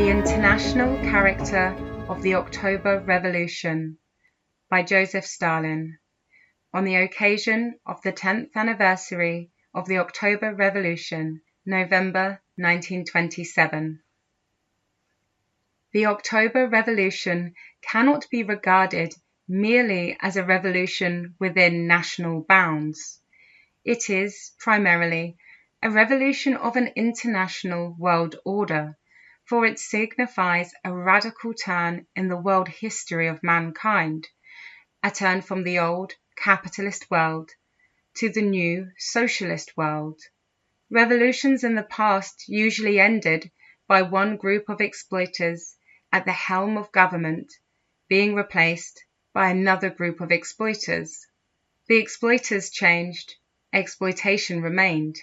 International Character of the October Revolution by Joseph Stalin, on the occasion of the 10th anniversary of the October Revolution, November 1927. The October Revolution cannot be regarded merely as a revolution within national bounds. It is, primarily, a revolution of an international world order, for it signifies a radical turn in the world history of mankind, a turn from the old capitalist world to the new socialist world. Revolutions in the past usually ended by one group of exploiters at the helm of government being replaced by another group of exploiters. The exploiters changed, exploitation remained.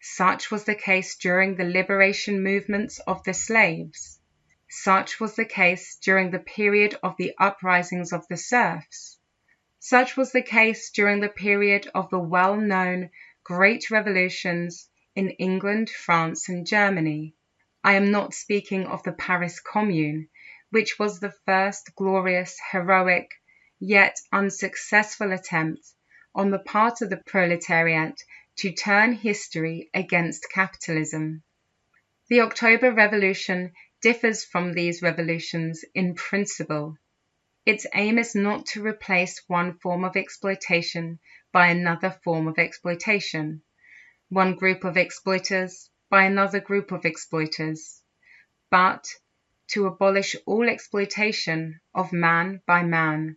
Such was the case during the liberation movements of the slaves. Such was the case during the period of the uprisings of the serfs. Such was the case during the period of the well-known great revolutions in England, France, and Germany. I am not speaking of the Paris Commune, which was the first glorious, heroic, yet unsuccessful attempt on the part of the proletariat to turn history against capitalism. The October Revolution differs from these revolutions in principle. Its aim is not to replace one form of exploitation by another form of exploitation, one group of exploiters by another group of exploiters, but to abolish all exploitation of man by man,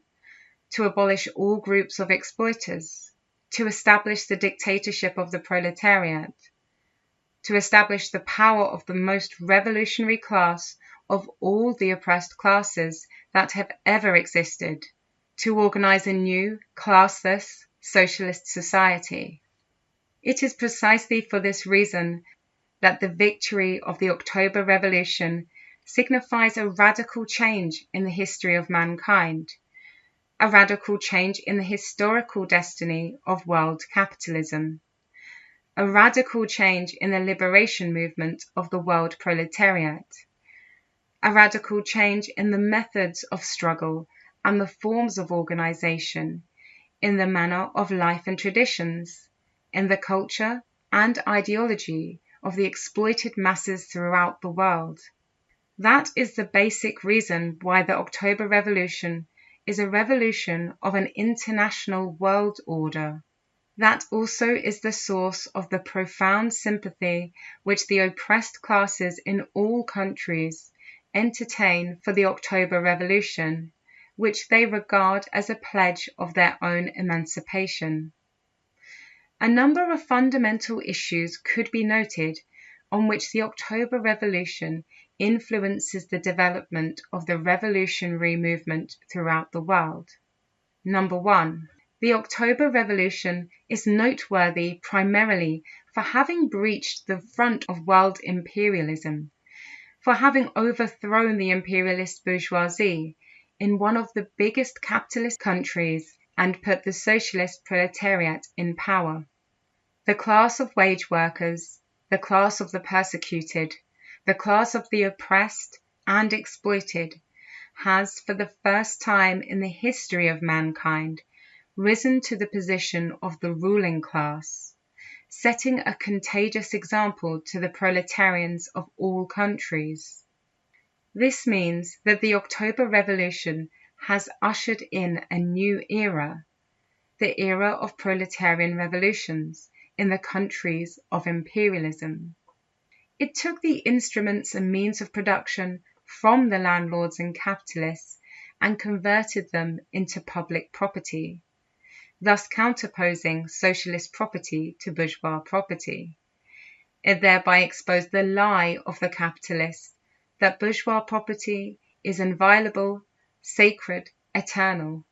to abolish all groups of exploiters, to establish the dictatorship of the proletariat, to establish the power of the most revolutionary class of all the oppressed classes that have ever existed, to organize a new, classless, socialist society. It is precisely for this reason that the victory of the October Revolution signifies a radical change in the history of mankind, a radical change in the historical destiny of world capitalism, a radical change in the liberation movement of the world proletariat, a radical change in the methods of struggle and the forms of organization, in the manner of life and traditions, in the culture and ideology of the exploited masses throughout the world. That is the basic reason why the October Revolution is a revolution of an international world order. That also is the source of the profound sympathy which the oppressed classes in all countries entertain for the October Revolution, which they regard as a pledge of their own emancipation. A number of fundamental issues could be noted on which the October Revolution influences the development of the revolutionary movement throughout the world. Number 1. The October Revolution is noteworthy primarily for having breached the front of world imperialism, for having overthrown the imperialist bourgeoisie in one of the biggest capitalist countries and put the socialist proletariat in power. The class of wage workers, the class of the persecuted, the class of the oppressed and exploited, has for the first time in the history of mankind risen to the position of the ruling class, setting a contagious example to the proletarians of all countries. This means that the October Revolution has ushered in a new era, the era of proletarian revolutions in the countries of imperialism. It took the instruments and means of production from the landlords and capitalists and converted them into public property, thus counterposing socialist property to bourgeois property. It thereby exposed the lie of the capitalists that bourgeois property is inviolable, sacred, eternal.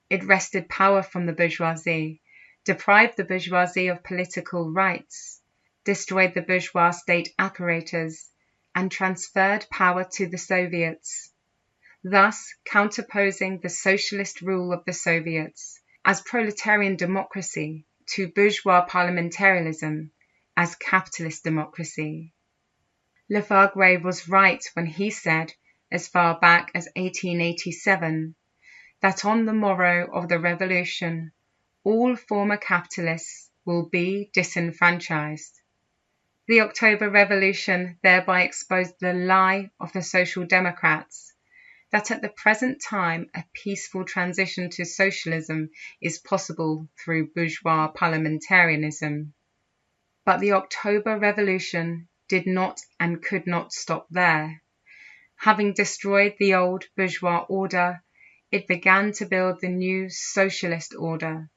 It wrested power from the bourgeoisie, deprived the bourgeoisie of political rights, destroyed the bourgeois state apparatus, and transferred power to the Soviets, thus counterposing the socialist rule of the Soviets as proletarian democracy to bourgeois parliamentarism as capitalist democracy. Lefagre was right when he said, as far back as 1887, that on the morrow of the revolution, all former capitalists will be disenfranchised. The October Revolution thereby exposed the lie of the Social Democrats that at the present time a peaceful transition to socialism is possible through bourgeois parliamentarism. But the October Revolution did not and could not stop there. Having destroyed the old bourgeois order, it began to build the new socialist order.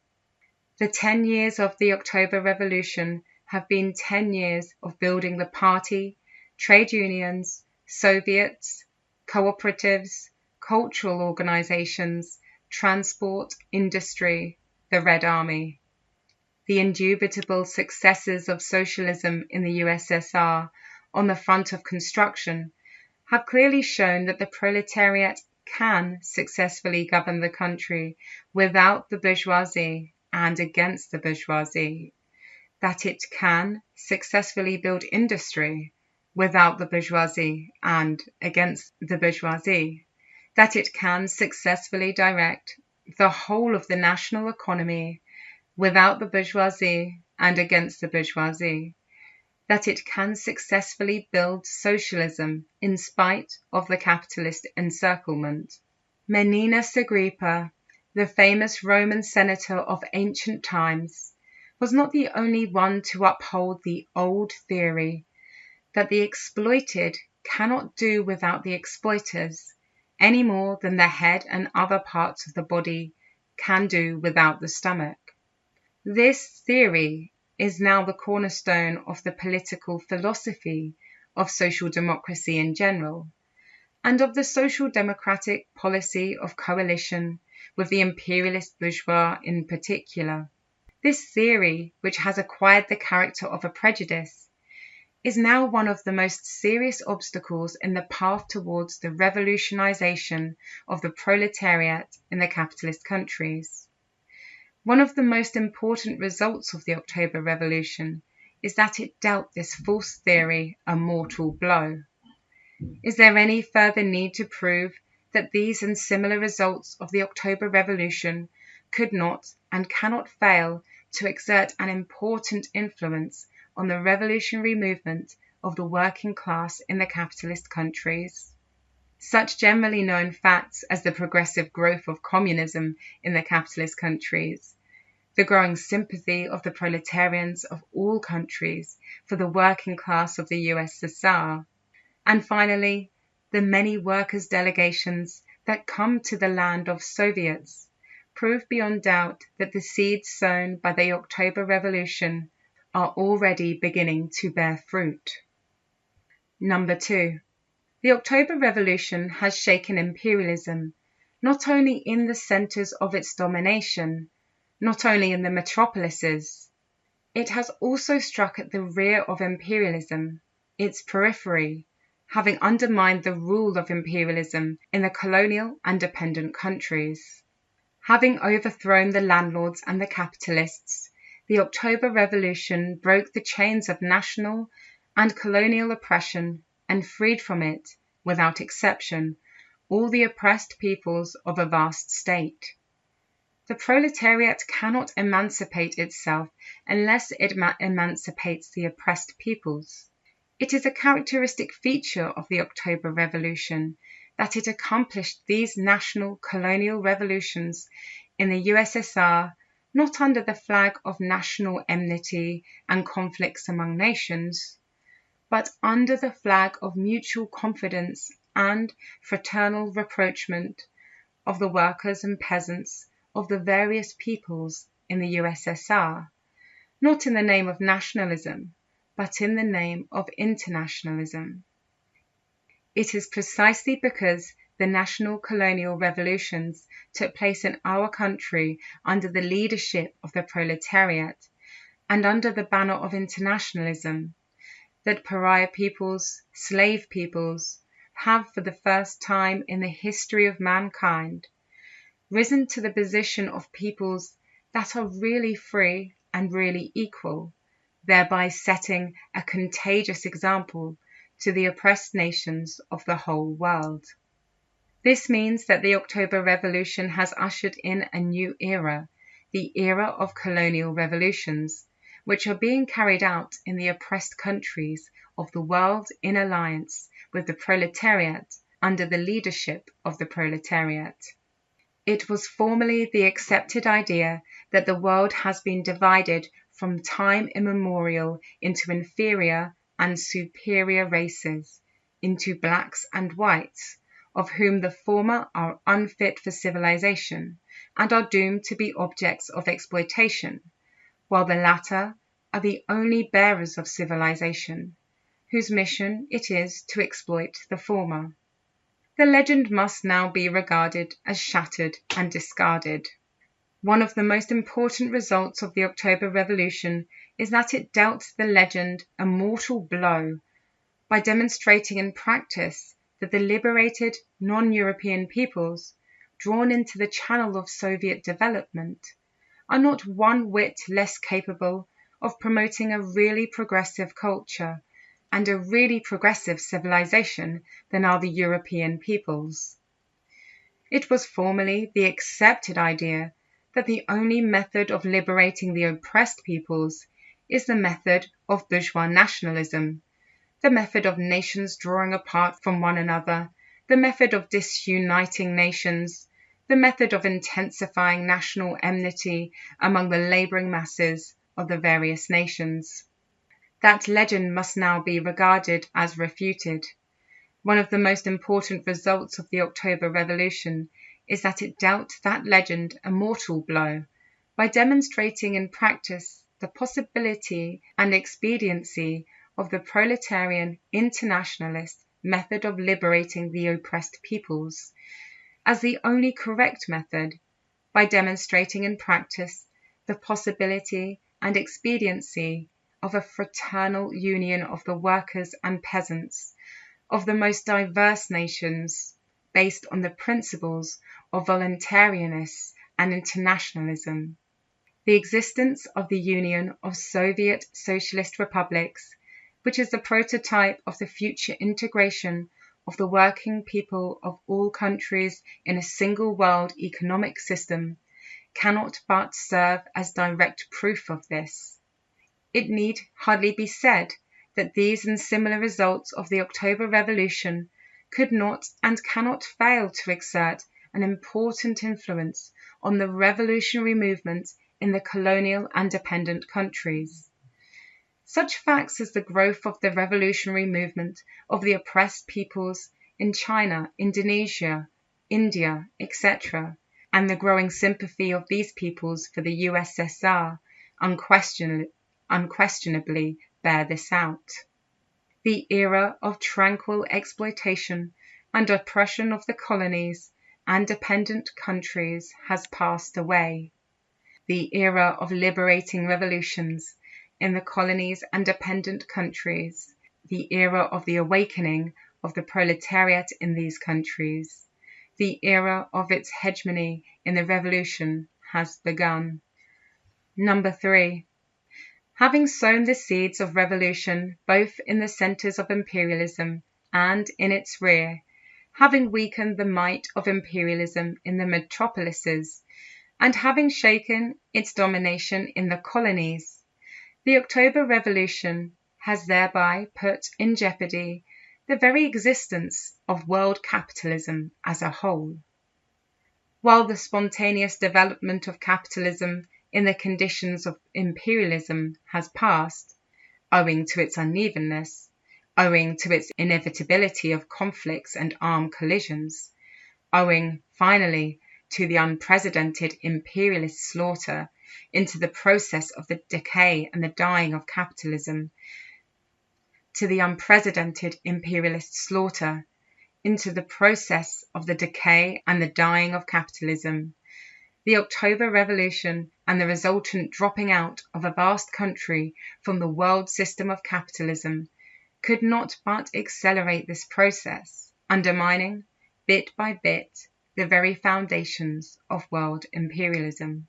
The 10 years of the October Revolution have been 10 years of building the party, trade unions, Soviets, cooperatives, cultural organizations, transport, industry, the Red Army. The indubitable successes of socialism in the USSR on the front of construction have clearly shown that the proletariat can successfully govern the country without the bourgeoisie and against the bourgeoisie, that it can successfully build industry without the bourgeoisie and against the bourgeoisie, that it can successfully direct the whole of the national economy without the bourgeoisie and against the bourgeoisie, that it can successfully build socialism in spite of the capitalist encirclement. Menenius Agrippa, the famous Roman senator of ancient times, was not the only one to uphold the old theory that the exploited cannot do without the exploiters, any more than the head and other parts of the body can do without the stomach. This theory is now the cornerstone of the political philosophy of social democracy in general, and of the social democratic policy of coalition with the imperialist bourgeois in particular. This theory, which has acquired the character of a prejudice, is now one of the most serious obstacles in the path towards the revolutionization of the proletariat in the capitalist countries. One of the most important results of the October Revolution is that it dealt this false theory a mortal blow. Is there any further need to prove that these and similar results of the October Revolution could not and cannot fail to exert an important influence on the revolutionary movement of the working class in the capitalist countries? Such generally known facts as the progressive growth of communism in the capitalist countries, the growing sympathy of the proletarians of all countries for the working class of the USSR, and finally, the many workers' delegations that come to the land of Soviets, prove beyond doubt that the seeds sown by the October Revolution are already beginning to bear fruit. Number 2. The October Revolution has shaken imperialism, not only in the centers of its domination, not only in the metropolises. It has also struck at the rear of imperialism, its periphery, having undermined the rule of imperialism in the colonial and dependent countries. Having overthrown the landlords and the capitalists, the October Revolution broke the chains of national and colonial oppression and freed from it, without exception, all the oppressed peoples of a vast state. The proletariat cannot emancipate itself unless it emancipates the oppressed peoples. It is a characteristic feature of the October Revolution that it accomplished these national colonial revolutions in the USSR not under the flag of national enmity and conflicts among nations, but under the flag of mutual confidence and fraternal rapprochement of the workers and peasants of the various peoples in the USSR, not in the name of nationalism, but in the name of internationalism. It is precisely because the national colonial revolutions took place in our country under the leadership of the proletariat and under the banner of internationalism, that pariah peoples, slave peoples, have for the first time in the history of mankind risen to the position of peoples that are really free and really equal, thereby setting a contagious example to the oppressed nations of the whole world. This means that the October Revolution has ushered in a new era, the era of colonial revolutions, which are being carried out in the oppressed countries of the world in alliance with the proletariat under the leadership of the proletariat. It was formerly the accepted idea that the world has been divided from time immemorial into inferior and superior races, into blacks and whites, of whom the former are unfit for civilization and are doomed to be objects of exploitation, while the latter are the only bearers of civilization, whose mission it is to exploit the former. The legend must now be regarded as shattered and discarded. One of the most important results of the October Revolution is that it dealt the legend a mortal blow by demonstrating in practice that the liberated non-European peoples, drawn into the channel of Soviet development, are not one whit less capable of promoting a really progressive culture and a really progressive civilization than are the European peoples. It was formerly the accepted idea that the only method of liberating the oppressed peoples is the method of bourgeois nationalism, the method of nations drawing apart from one another, the method of disuniting nations, the method of intensifying national enmity among the laboring masses of the various nations. That legend must now be regarded as refuted. One of the most important results of the October Revolution is that it dealt that legend a mortal blow by demonstrating in practice the possibility and expediency of the proletarian internationalist method of liberating the oppressed peoples as the only correct method, by demonstrating in practice the possibility and expediency of a fraternal union of the workers and peasants of the most diverse nations, based on the principles of voluntariness and internationalism. The existence of the Union of Soviet Socialist Republics, which is the prototype of the future integration of the working people of all countries in a single world economic system, cannot but serve as direct proof of this. It need hardly be said that these and similar results of the October Revolution could not and cannot fail to exert an important influence on the revolutionary movement in the colonial and dependent countries. Such facts as the growth of the revolutionary movement of the oppressed peoples in China, Indonesia, India, etc., and the growing sympathy of these peoples for the USSR unquestionably bear this out. The era of tranquil exploitation and oppression of the colonies and dependent countries has passed away. The era of liberating revolutions in the colonies and dependent countries, the era of the awakening of the proletariat in these countries, the era of its hegemony in the revolution has begun. Number 3. Having sown the seeds of revolution both in the centres of imperialism and in its rear, having weakened the might of imperialism in the metropolises, and having shaken its domination in the colonies, the October Revolution has thereby put in jeopardy the very existence of world capitalism as a whole. While the spontaneous development of capitalism in the conditions of imperialism has passed, owing to its unevenness, owing to its inevitability of conflicts and armed collisions, owing, finally, to the unprecedented imperialist slaughter into the process of the decay and the dying of capitalism, to the unprecedented imperialist slaughter into the process of the decay and the dying of capitalism. The October Revolution and the resultant dropping out of a vast country from the world system of capitalism could not but accelerate this process, undermining, bit by bit, the very foundations of world imperialism.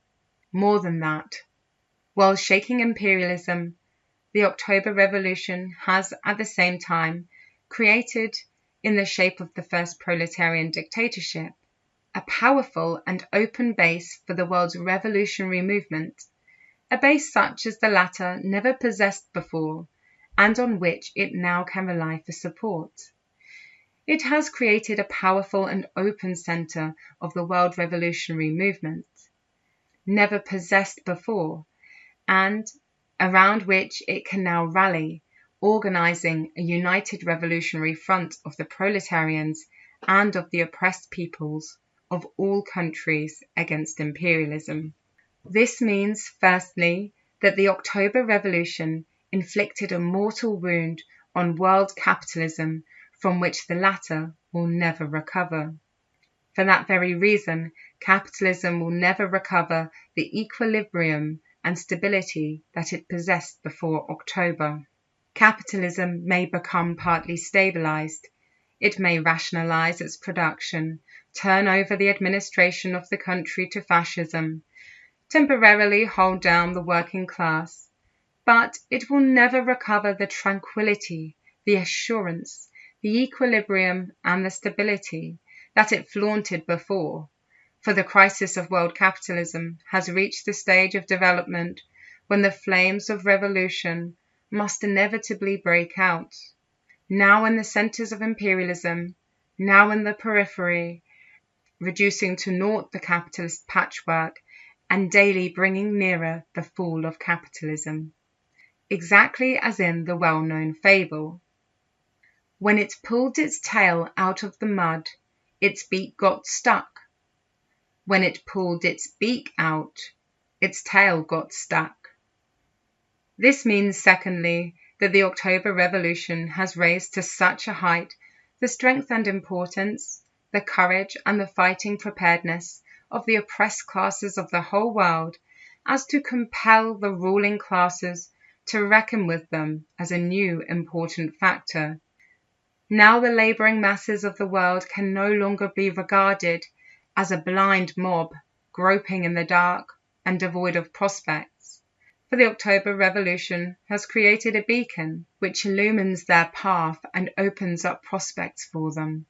More than that, while shaking imperialism, the October Revolution has at the same time created, in the shape of the first proletarian dictatorship, a powerful and open base for the world's revolutionary movement, a base such as the latter never possessed before, and on which it now can rely for support. It has created a powerful and open center of the world revolutionary movement, never possessed before, and around which it can now rally, organizing a united revolutionary front of the proletarians and of the oppressed peoples of all countries against imperialism. This means, firstly, that the October Revolution inflicted a mortal wound on world capitalism from which the latter will never recover. For that very reason, capitalism will never recover the equilibrium and stability that it possessed before October. Capitalism may become partly stabilized. It may rationalize its production, turn over the administration of the country to fascism, temporarily hold down the working class, but it will never recover the tranquility, the assurance, the equilibrium, and the stability that it flaunted before, for the crisis of world capitalism has reached the stage of development when the flames of revolution must inevitably break out, now in the centers of imperialism, now in the periphery, reducing to naught the capitalist patchwork and daily bringing nearer the fall of capitalism. Exactly as in the well-known fable, when it pulled its tail out of the mud, its beak got stuck. When it pulled its beak out, its tail got stuck. This means, secondly, that the October Revolution has raised to such a height the strength and importance, the courage and the fighting preparedness of the oppressed classes of the whole world as to compel the ruling classes to reckon with them as a new important factor. Now the labouring masses of the world can no longer be regarded as a blind mob groping in the dark and devoid of prospects, for the October Revolution has created a beacon which illumines their path and opens up prospects for them,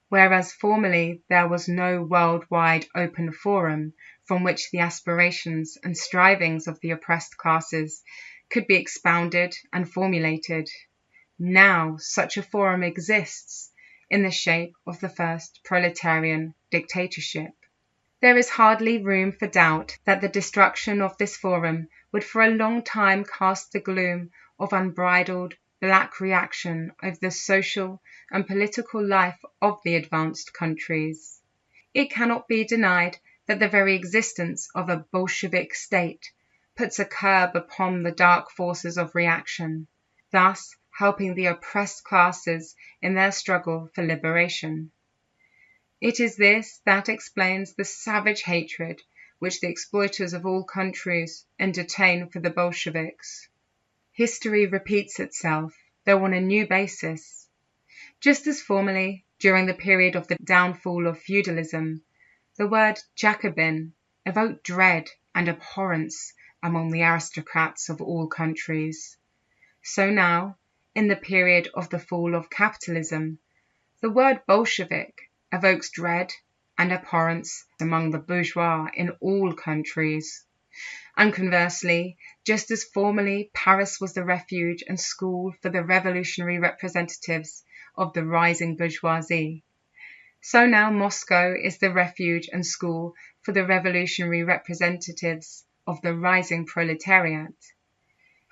whereas formerly there was no worldwide open forum from which the aspirations and strivings of the oppressed classes could be expounded and formulated. Now such a forum exists in the shape of the first proletarian dictatorship. There is hardly room for doubt that the destruction of this forum would for a long time cast the gloom of unbridled black reaction over the social and political life of the advanced countries. It cannot be denied that the very existence of a Bolshevik state puts a curb upon the dark forces of reaction, thus helping the oppressed classes in their struggle for liberation. It is this that explains the savage hatred which the exploiters of all countries entertain for the Bolsheviks. History repeats itself, though on a new basis. Just as formerly, during the period of the downfall of feudalism, the word Jacobin evoked dread and abhorrence among the aristocrats of all countries, so now, in the period of the fall of capitalism, the word Bolshevik evokes dread and abhorrence among the bourgeois in all countries. And conversely, just as formerly Paris was the refuge and school for the revolutionary representatives of the rising bourgeoisie, so now Moscow is the refuge and school for the revolutionary representatives of the rising proletariat.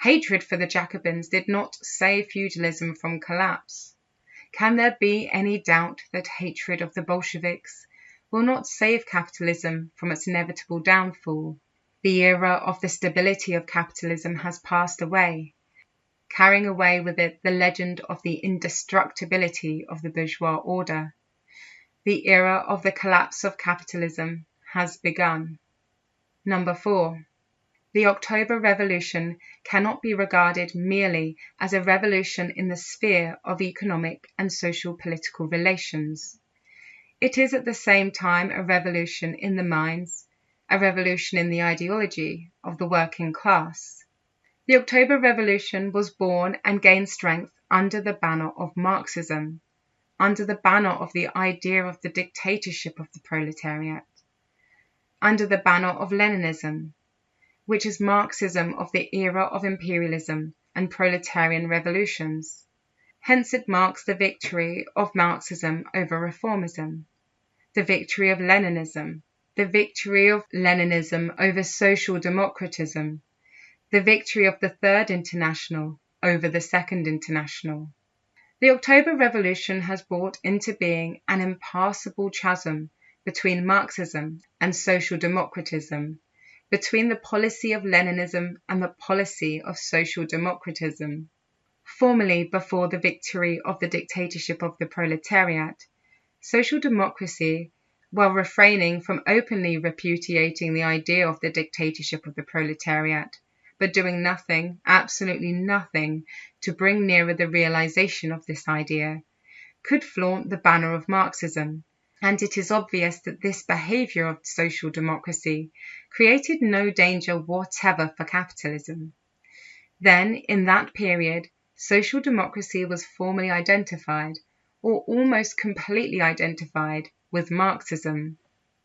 Hatred for the Jacobins did not save feudalism from collapse. Can there be any doubt that hatred of the Bolsheviks will not save capitalism from its inevitable downfall? The era of the stability of capitalism has passed away, carrying away with it the legend of the indestructibility of the bourgeois order. The era of the collapse of capitalism has begun. Number 4. The October Revolution cannot be regarded merely as a revolution in the sphere of economic and social-political relations. It is at the same time a revolution in the minds, a revolution in the ideology of the working class. The October Revolution was born and gained strength under the banner of Marxism, under the banner of the idea of the dictatorship of the proletariat, under the banner of Leninism, which is Marxism of the era of imperialism and proletarian revolutions. Hence it marks the victory of Marxism over reformism, the victory of Leninism, the victory of Leninism over social democratism, the victory of the Third International over the Second International. The October Revolution has brought into being an impassable chasm between Marxism and social democratism, between the policy of Leninism and the policy of social democratism. Formerly, before the victory of the dictatorship of the proletariat, social democracy, while refraining from openly repudiating the idea of the dictatorship of the proletariat, but doing nothing, absolutely nothing, to bring nearer the realization of this idea, could flaunt the banner of Marxism. And it is obvious that this behavior of social democracy created no danger whatever for capitalism. Then, in that period, social democracy was formally identified, or almost completely identified, with Marxism.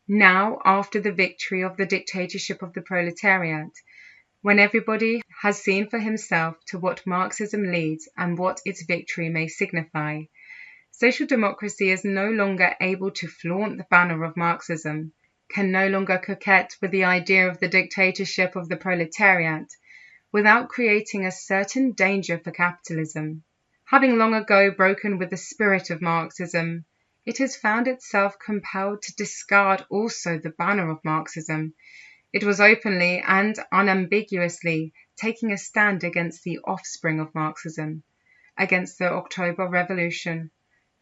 Now, after the victory of the dictatorship of the proletariat, when everybody has seen for himself to what Marxism leads and what its victory may signify, social democracy is no longer able to flaunt the banner of Marxism, can no longer coquette with the idea of the dictatorship of the proletariat, without creating a certain danger for capitalism. Having long ago broken with the spirit of Marxism, it has found itself compelled to discard also the banner of Marxism. It was openly and unambiguously taking a stand against the offspring of Marxism, against the October Revolution,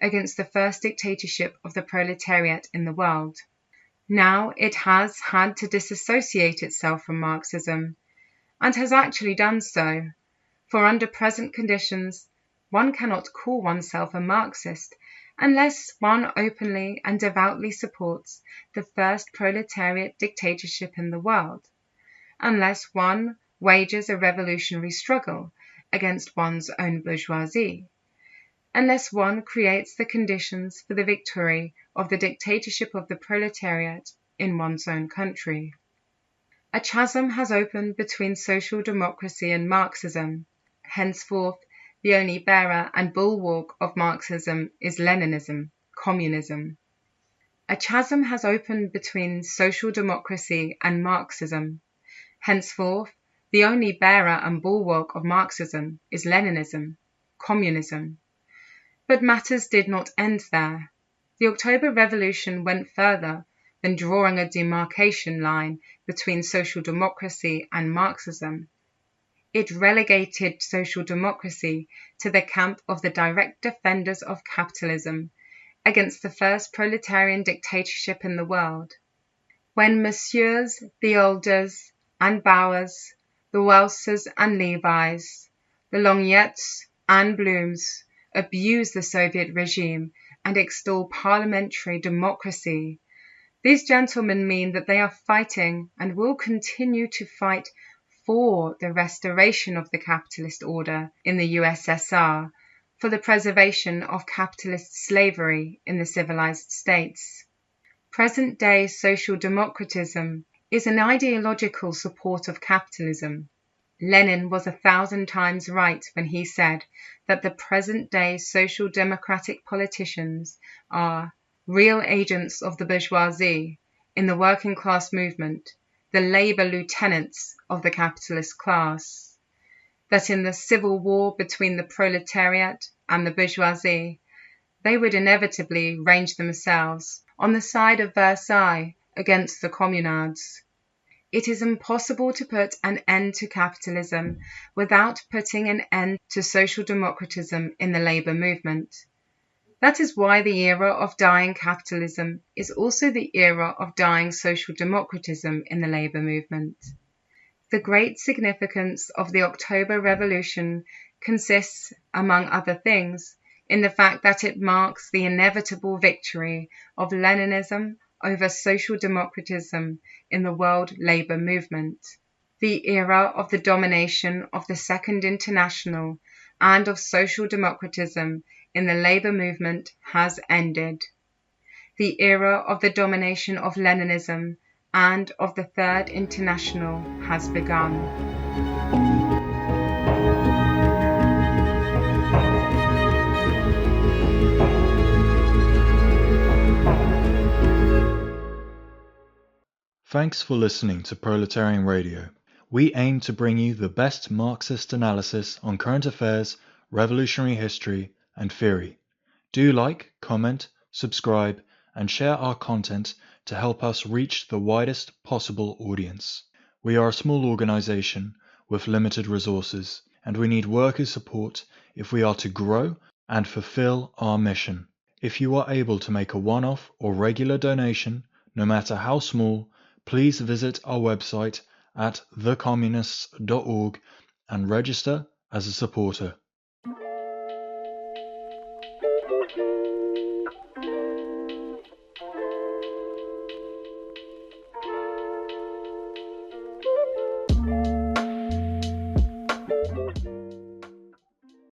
against the first dictatorship of the proletariat in the world. Now it has had to disassociate itself from Marxism, and has actually done so, for under present conditions one cannot call oneself a Marxist unless one openly and devoutly supports the first proletariat dictatorship in the world, unless one wages a revolutionary struggle against one's own bourgeoisie, unless one creates the conditions for the victory of the dictatorship of the proletariat in one's own country. A chasm has opened between social democracy and Marxism. Henceforth, the only bearer and bulwark of Marxism is Leninism, communism. A chasm has opened between social democracy and Marxism. Henceforth, the only bearer and bulwark of Marxism is Leninism, communism. But matters did not end there. The October Revolution went further than drawing a demarcation line between social democracy and Marxism. It relegated social democracy to the camp of the direct defenders of capitalism against the first proletarian dictatorship in the world. When Messieurs the Olders and Bauers, the Welsers and Levis, the Longyeats and Blooms abuse the Soviet regime and extol parliamentary democracy, these gentlemen mean that they are fighting and will continue to fight for the restoration of the capitalist order in the USSR, for the preservation of capitalist slavery in the civilized states. Present-day social democratism is an ideological support of capitalism. Lenin was 1,000 times right when he said that the present-day social democratic politicians are real agents of the bourgeoisie in the working class movement, the labor lieutenants of the capitalist class, that in the civil war between the proletariat and the bourgeoisie, they would inevitably range themselves on the side of Versailles against the communards. It is impossible to put an end to capitalism without putting an end to social democratism in the labor movement. That is why the era of dying capitalism is also the era of dying social democratism in the labour movement. The great significance of the October Revolution consists, among other things, in the fact that it marks the inevitable victory of Leninism over social democratism in the world labour movement. The era of the domination of the Second International and of social democratism in the labour movement has ended. The era of the domination of Leninism and of the Third International has begun. Thanks for listening to Proletarian Radio. We aim to bring you the best Marxist analysis on current affairs, revolutionary history, and theory. Do like, comment, subscribe, and share our content to help us reach the widest possible audience. We are a small organization with limited resources, and we need workers' support if we are to grow and fulfill our mission. If you are able to make a one-off or regular donation, no matter how small, please visit our website at thecommunists.org and register as a supporter.